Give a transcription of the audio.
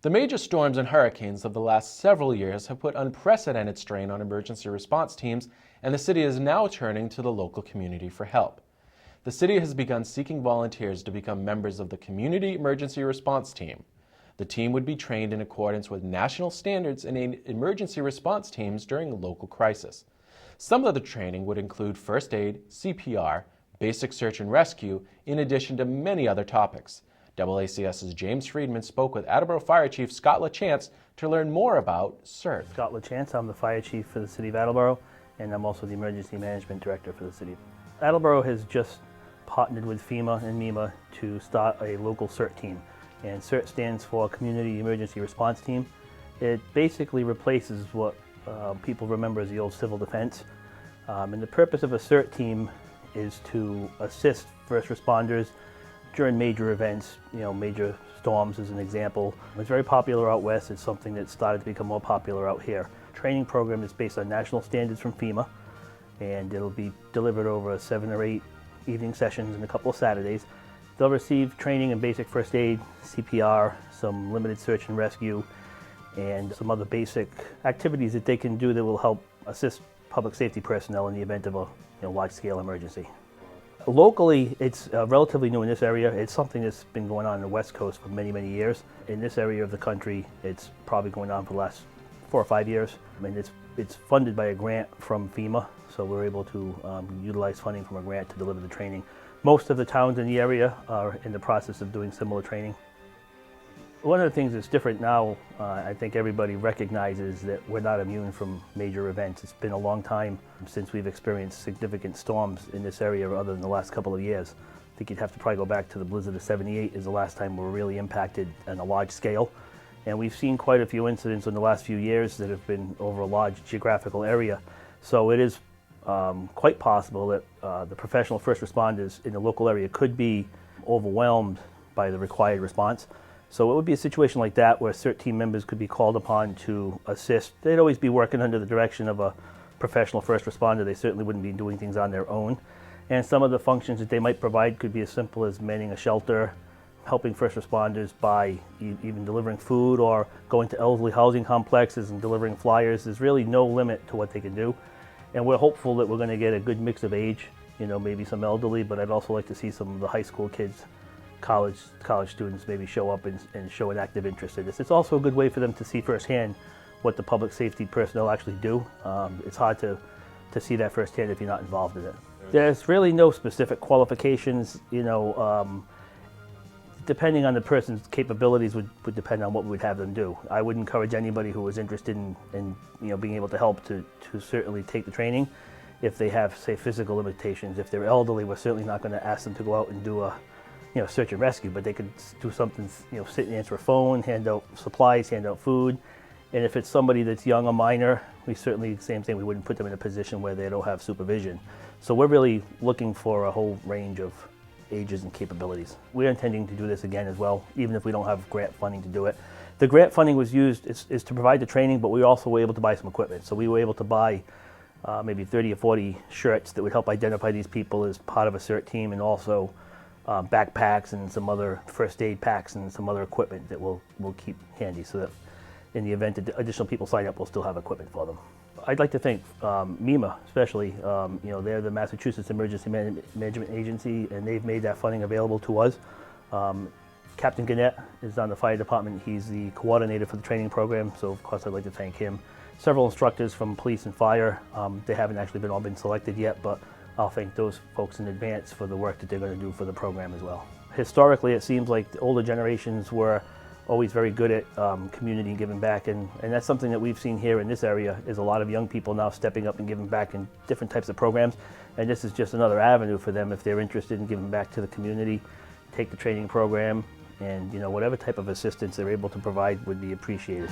The major storms and hurricanes of the last several years have put unprecedented strain on emergency response teams, and the city is now turning to the local community for help. The city has begun seeking volunteers to become members of the Community Emergency Response Team. The team would be trained in accordance with national standards in emergency response teams during a local crisis. Some of the training would include first aid, CPR, basic search and rescue, in addition to many other topics. DoubleACS's James Friedman spoke with Attleboro Fire Chief Scott LaChance to learn more about CERT. Scott LaChance, I'm the Fire Chief for the City of Attleboro, and I'm also the Emergency Management Director for the City. Attleboro has just partnered with FEMA and MEMA to start a local CERT team, and CERT stands for Community Emergency Response Team. It basically replaces what people remember as the old civil defense, and the purpose of a CERT team is to assist first responders during major events, major storms as an example. It's very popular out west. It's something that started to become more popular out here. Training program is based on national standards from FEMA, and it'll be delivered over 7 or 8 evening sessions and a couple of Saturdays. They'll receive training in basic first aid, CPR, some limited search and rescue, and some other basic activities that they can do that will help assist public safety personnel in the event of a large-scale emergency. Locally, it's relatively new in this area. It's something that's been going on the West Coast for many, many years. In this area of the country, it's probably going on for the last 4 or 5 years. It's funded by a grant from FEMA, so we're able to utilize funding from a grant to deliver the training. Most of the towns in the area are in the process of doing similar training. One of the things that's different now, I think everybody recognizes that we're not immune from major events. It's been a long time since we've experienced significant storms in this area other than the last couple of years. I think you'd have to probably go back to the blizzard of '78 is the last time we were really impacted on a large scale. And we've seen quite a few incidents in the last few years that have been over a large geographical area. So it is quite possible that the professional first responders in the local area could be overwhelmed by the required response. So it would be a situation like that where CERT team members could be called upon to assist. They'd always be working under the direction of a professional first responder. They certainly wouldn't be doing things on their own. And some of the functions that they might provide could be as simple as manning a shelter, helping first responders by even delivering food, or going to elderly housing complexes and delivering flyers. There's really no limit to what they can do. And we're hopeful that we're going to get a good mix of age, maybe some elderly, but I'd also like to see some of the high school kids, college students maybe show up and show an active interest in this. It's also a good way for them to see firsthand what the public safety personnel actually do. It's hard to see that firsthand if you're not involved in it. There's really no specific qualifications, depending on the person's capabilities would depend on what we would have them do. I would encourage anybody who is interested in being able to help to certainly take the training. If they have, say, physical limitations, if they're elderly, we're certainly not going to ask them to go out and do a search and rescue, but they could do something, sit and answer a phone, hand out supplies, hand out food. And if it's somebody that's young or minor, we certainly, same thing, we wouldn't put them in a position where they don't have supervision. So we're really looking for a whole range of ages and capabilities. We're intending to do this again as well, even if we don't have grant funding to do it. The grant funding was used is to provide the training, but we also were able to buy some equipment. So we were able to buy maybe 30 or 40 shirts that would help identify these people as part of a CERT team, and also backpacks and some other first aid packs and some other equipment that we'll keep handy, so that in the event that additional people sign up, we'll still have equipment for them. I'd like to thank MEMA especially. They're the Massachusetts Emergency Management Agency, and they've made that funding available to us. Captain Gannett is on the fire department. He's the coordinator for the training program, so of course I'd like to thank him. Several instructors from police and fire. They haven't actually all been selected yet, but I'll thank those folks in advance for the work that they're going to do for the program as well. Historically, it seems like the older generations were always very good at community and giving back, and that's something that we've seen here in this area, is a lot of young people now stepping up and giving back in different types of programs, and this is just another avenue for them if they're interested in giving back to the community. Take the training program, and whatever type of assistance they're able to provide would be appreciated.